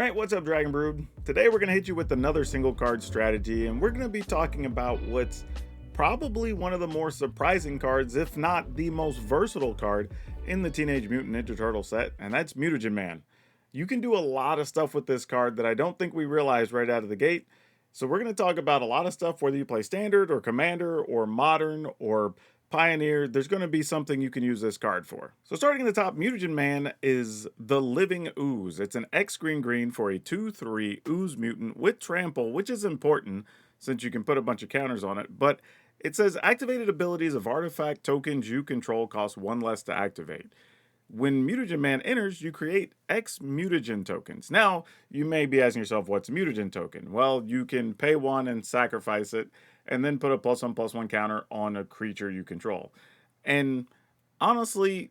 Alright, what's up, Dragon Brood? Today we're going to hit you with another single card strategy, and we're going to be talking about what's probably one of the more surprising cards, if not the most versatile card in the Teenage Mutant Ninja Turtle set, and that's Mutagen Man. You can do a lot of stuff with this card that I don't think we realized right out of the gate. So we're going to talk about a lot of stuff, whether you play Standard or Commander or Modern or Pioneer. There's going to be something you can use this card for. So starting at the top, Mutagen Man is the Living Ooze. It's an X green for a 2/3 Ooze Mutant with Trample, which is important since you can put a bunch of counters on it. But it says activated abilities of artifact tokens you control cost 1 less to activate. When Mutagen Man enters, you create X mutagen tokens. Now, you may be asking yourself, what's a mutagen token? Well, you can pay 1 and sacrifice it, and then put a +1/+1 counter on a creature you control. And honestly,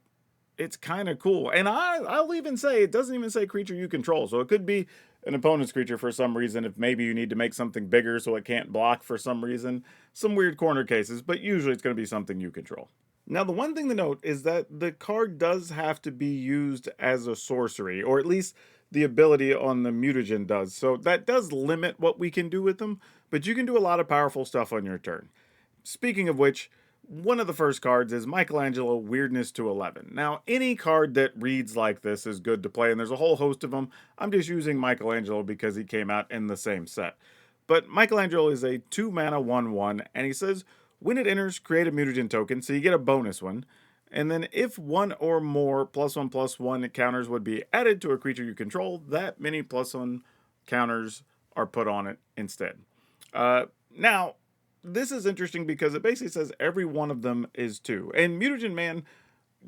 it's kind of cool. And I'll even say, it doesn't even say creature you control. So it could be an opponent's creature for some reason, if maybe you need to make something bigger so it can't block for some reason. Some weird corner cases, but usually it's going to be something you control. Now, the one thing to note is that the card does have to be used as a sorcery, or at least the ability on the mutagen does. So that does limit what we can do with them, but you can do a lot of powerful stuff on your turn. Speaking of which, one of the first cards is Michelangelo Weirdness to 11. Now, any card that reads like this is good to play, and there's a whole host of them. I'm just using Michelangelo because he came out in the same set. But Michelangelo is a 2 mana 1/1, and he says, when it enters, create a mutagen token, so you get a bonus one. And then if one or more +1/+1 counters would be added to a creature you control, that many +1 counters are put on it instead. Now, this is interesting because it basically says every one of them is 2. And Mutagen Man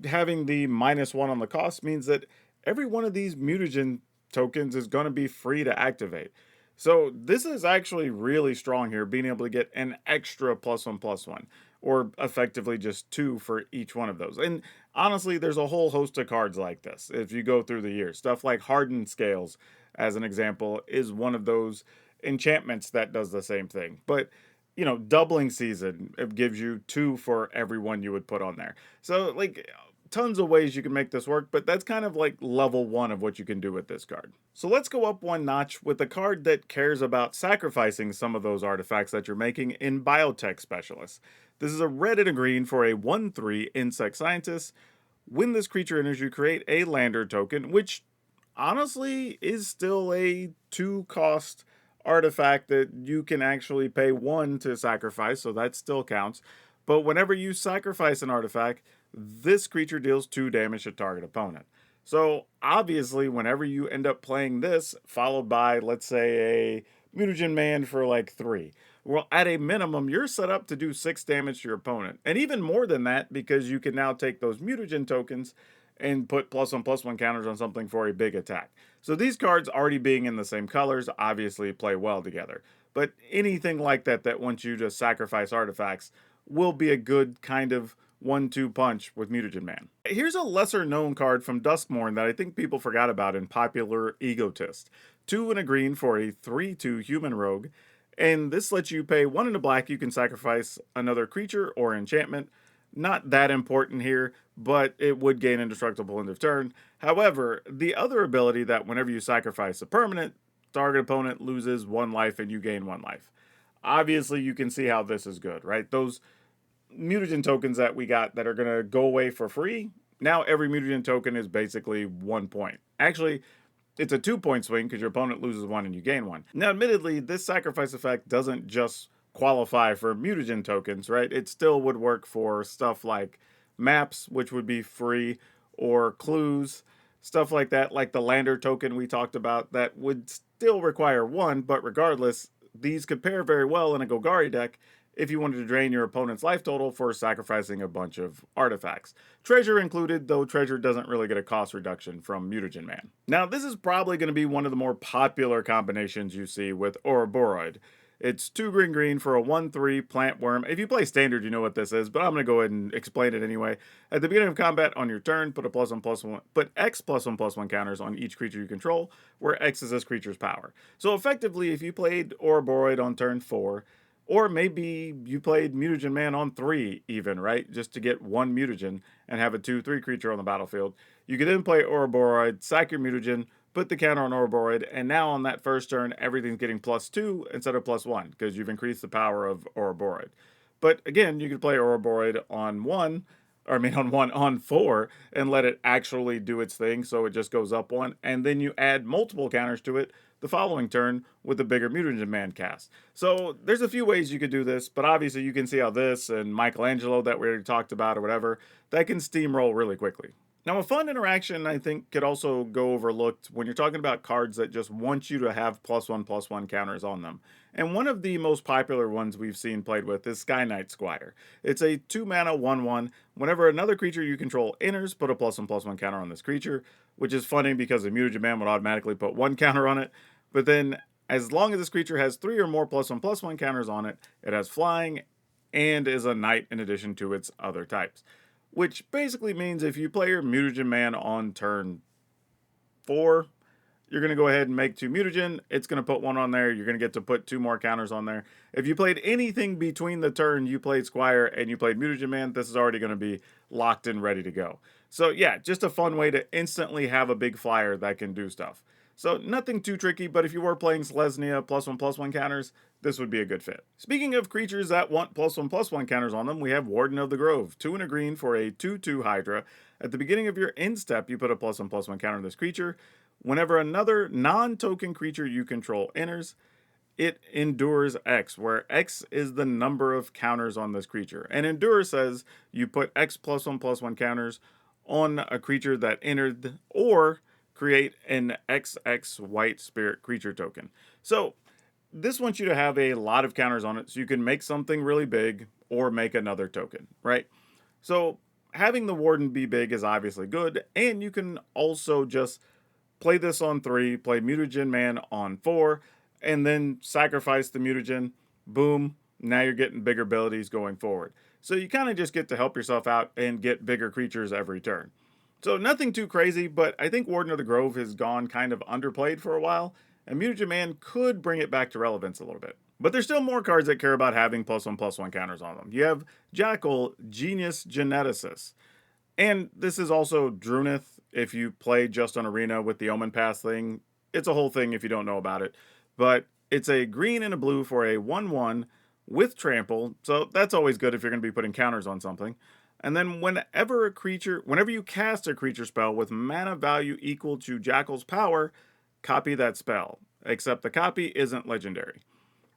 having the -1 on the cost means that every one of these mutagen tokens is going to be free to activate. So this is actually really strong here, being able to get an extra +1/+1, or effectively just 2 for each one of those. And honestly, there's a whole host of cards like this if you go through the years. Stuff like Hardened Scales, as an example, is one of those enchantments that does the same thing. But you know, Doubling Season, it gives you 2 for every one you would put on there. So like, tons of ways you can make this work, but that's kind of like level 1 of what you can do with this card. So let's go up one notch with a card that cares about sacrificing some of those artifacts that you're making in Biotech Specialist. This is a red and a green for a 1/3 Insect Scientist. When this creature enters, you create a lander token, which honestly is still a 2 cost artifact that you can actually pay 1 to sacrifice, so that still counts. But whenever you sacrifice an artifact, this creature deals 2 damage to target opponent. So obviously, whenever you end up playing this, followed by, let's say, a Mutagen Man for like 3, well, at a minimum, you're set up to do 6 damage to your opponent. And even more than that, because you can now take those mutagen tokens and put +1/+1 counters on something for a big attack. So these cards already being in the same colors obviously play well together. But anything like that that wants you to sacrifice artifacts will be a good kind of 1-2 punch with Mutagen Man. Here's a lesser known card from Duskmourn that I think people forgot about in popular Egotist. 2 and a green for a 3/2 human rogue. And this lets you pay 1 and a black. You can sacrifice another creature or enchantment. Not that important here, but it would gain indestructible end of turn. However, the other ability that whenever you sacrifice a permanent, target opponent loses 1 life and you gain 1 life. Obviously, you can see how this is good, right? Those mutagen tokens that we got that are going to go away for free, now every mutagen token is basically 1 point. Actually, it's a 2-point swing because your opponent loses 1 and you gain 1. Now, admittedly, this sacrifice effect doesn't just qualify for mutagen tokens, right? It still would work for stuff like maps, which would be free, or clues, stuff like that, like the lander token we talked about, that would still require 1, but regardless, these could pair very well in a Golgari deck if you wanted to drain your opponent's life total for sacrificing a bunch of artifacts. Treasure included, though treasure doesn't really get a cost reduction from Mutagen Man. Now, this is probably going to be one of the more popular combinations you see with Ouroboroid. It's 2 green for a 1/3 plant worm. If you play Standard, you know what this is, but I'm going to go ahead and explain it anyway. At the beginning of combat on your turn, put X +1/+1 counters on each creature you control, where X is this creature's power. So effectively, if you played Ouroboroid on turn 4, or maybe you played Mutagen Man on 3 even, right? Just to get 1 mutagen and have a 2/3 creature on the battlefield. You could then play Ouroboroid, sack your mutagen, put the counter on Ouroboroid, and now on that first turn, everything's getting +2 instead of +1 because you've increased the power of Ouroboroid. But again, you could play Ouroboroid on one, or I mean on 4, and let it actually do its thing, so it just goes up 1, and then you add multiple counters to it the following turn with a bigger Mutagen Man cast. So there's a few ways you could do this, but obviously you can see how this and Michelangelo that we already talked about or whatever, that can steamroll really quickly. Now, a fun interaction I think could also go overlooked when you're talking about cards that just want you to have +1/+1 counters on them. And one of the most popular ones we've seen played with is Sky Knight Squire. It's a 2 mana 1/1. Whenever another creature you control enters, put a +1/+1 counter on this creature, which is funny because the Mutagen Man would automatically put 1 counter on it. But then, as long as this creature has 3 or more +1/+1 counters on it, it has flying and is a knight in addition to its other types. Which basically means if you play your Mutagen Man on turn 4, you're going to go ahead and make 2 mutagen. It's going to put 1 on there. You're going to get to put 2 more counters on there. If you played anything between the turn you played Squire and you played Mutagen Man, this is already going to be locked and ready to go. So yeah, just a fun way to instantly have a big flyer that can do stuff. So nothing too tricky, but if you were playing Selesnya +1/+1 counters, this would be a good fit. Speaking of creatures that want +1/+1 counters on them, we have Warden of the Grove, 2 and a green for a 2/2 Hydra. At the beginning of your end step, you put a +1/+1 counter on this creature. Whenever another non-token creature you control enters, it endures X, where X is the number of counters on this creature. And endure says you put X +1/+1 counters on a creature that entered, or create an XX white spirit creature token. So this wants you to have a lot of counters on it so you can make something really big or make another token, right? So having the Warden be big is obviously good, and you can also just play this on 3, play Mutagen Man on 4, and then sacrifice the Mutagen. Boom, now you're getting bigger abilities going forward. So you kind of just get to help yourself out and get bigger creatures every turn. So nothing too crazy, but I think Warden of the Grove has gone kind of underplayed for a while, and Mutagen Man could bring it back to relevance a little bit. But there's still more cards that care about having +1/+1 counters on them. You have Jackal, Genius Geneticist. And this is also Drunith if you play just on Arena with the Omen Pass thing. It's a whole thing if you don't know about it. But it's a green and a blue for a 1/1 with trample, so that's always good if you're going to be putting counters on something. And then whenever you cast a creature spell with mana value equal to Jackal's power, copy that spell. Except the copy isn't legendary.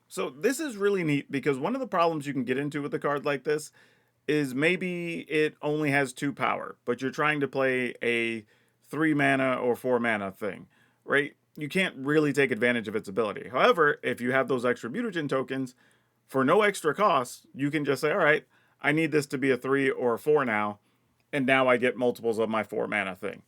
So this is really neat because one of the problems you can get into with a card like this is maybe it only has 2 power, but you're trying to play a 3 mana or 4 mana thing, right? You can't really take advantage of its ability. However, if you have those extra mutagen tokens, for no extra cost, you can just say, all right, I need this to be a 3 or a 4 now, and now I get multiples of my 4 mana thing.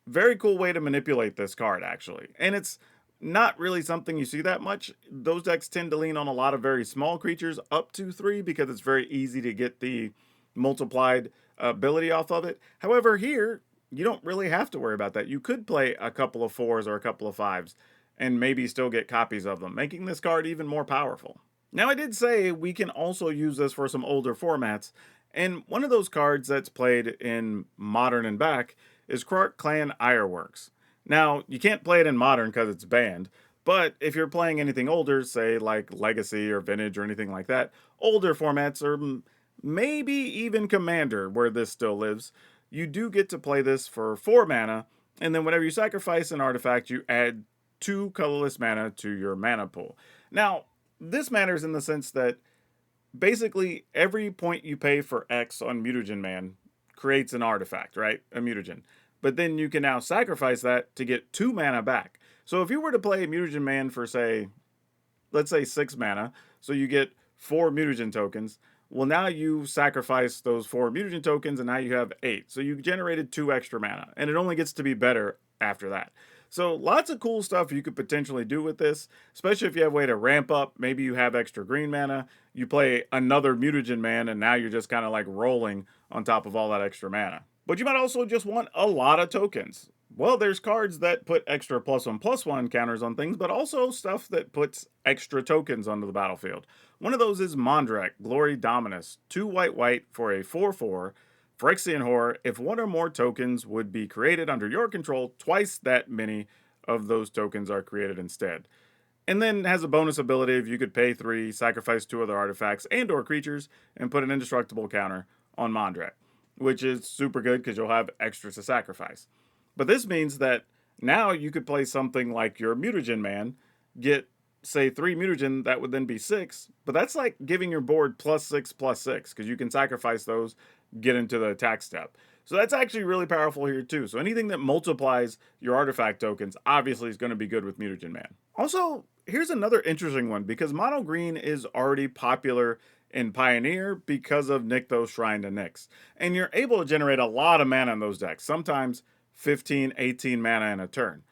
Very cool way to manipulate this card, actually. And it's not really something you see that much. Those decks tend to lean on a lot of very small creatures up to 3 because it's very easy to get the multiplied ability off of it. However, here, you don't really have to worry about that. You could play a couple of 4s or a couple of 5s and maybe still get copies of them, making this card even more powerful. Now, I did say we can also use this for some older formats, and one of those cards that's played in Modern and back is Krark Clan Ironworks. Now, you can't play it in Modern because it's banned, but if you're playing anything older, say like Legacy or Vintage or anything like that, older formats, or maybe even Commander, where this still lives, you do get to play this for 4 mana, and then whenever you sacrifice an artifact, you add 2 colorless mana to your mana pool. Now, this matters in the sense that basically every point you pay for X on Mutagen Man creates an artifact, right? A mutagen. But then you can now sacrifice that to get 2 mana back. So if you were to play Mutagen Man for, say, let's say 6 mana, so you get 4 mutagen tokens, well, now you sacrifice those 4 mutagen tokens and now you have 8. So you generated 2 extra mana, and it only gets to be better after that. So lots of cool stuff you could potentially do with this, especially if you have a way to ramp up. Maybe you have extra green mana, you play another Mutagen Man, and now you're just kind of like rolling on top of all that extra mana. But you might also just want a lot of tokens. Well, there's cards that put extra +1/+1 counters on things, but also stuff that puts extra tokens onto the battlefield. One of those is Mondrak, Glory Dominus, 2 white for a 4/4. Phyrexian Horror, if 1 or more tokens would be created under your control, twice that many of those tokens are created instead. And then has a bonus ability if you could pay 3, sacrifice 2 other artifacts and or creatures, and put an indestructible counter on Mondrak, which is super good because you'll have extras to sacrifice. But this means that now you could play something like your Mutagen Man, get, say, 3 Mutagen, that would then be 6, but that's like giving your board +6/+6, because you can sacrifice those, get into the attack step. So that's actually really powerful here too. So anything that multiplies your artifact tokens obviously is going to be good with Mutagen Man. Also, here's another interesting one, because mono green is already popular in Pioneer because of Nykthos Shrine to Nyx. And you're able to generate a lot of mana in those decks, sometimes 15, 18 mana in a turn.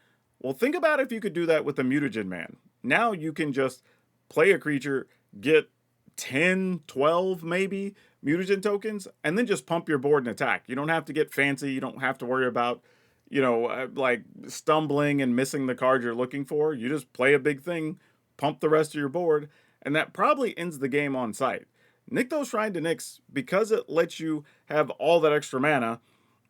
Well, think about if you could do that with the Mutagen Man. Now you can just play a creature, get 10, 12 maybe mutagen tokens, and then just pump your board and attack. You don't have to get fancy. You don't have to worry about, like stumbling and missing the card you're looking for. You just play a big thing, pump the rest of your board, and that probably ends the game on sight. Nykthos Shrine to Nyx, because it lets you have all that extra mana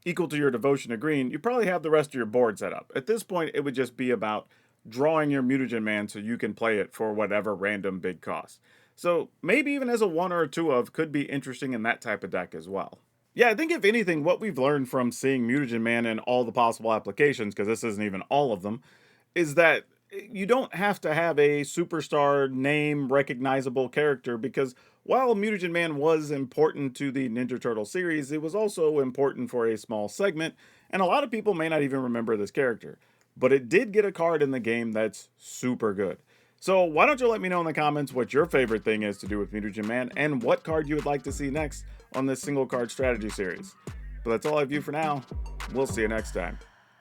equal to your devotion to green, you probably have the rest of your board set up. At this point, it would just be about drawing your Mutagen Man so you can play it for whatever random big cost. So maybe even as a 1 or a 2 of could be interesting in that type of deck as well. Yeah, I think if anything, what we've learned from seeing Mutagen Man in all the possible applications, because this isn't even all of them, is that you don't have to have a superstar name recognizable character, because while Mutagen Man was important to the Ninja Turtle series, it was also important for a small segment, and a lot of people may not even remember this character. But it did get a card in the game that's super good. So why don't you let me know in the comments what your favorite thing is to do with Mutagen Man, and what card you would like to see next on this single card strategy series. But that's all I have for now. We'll see you next time.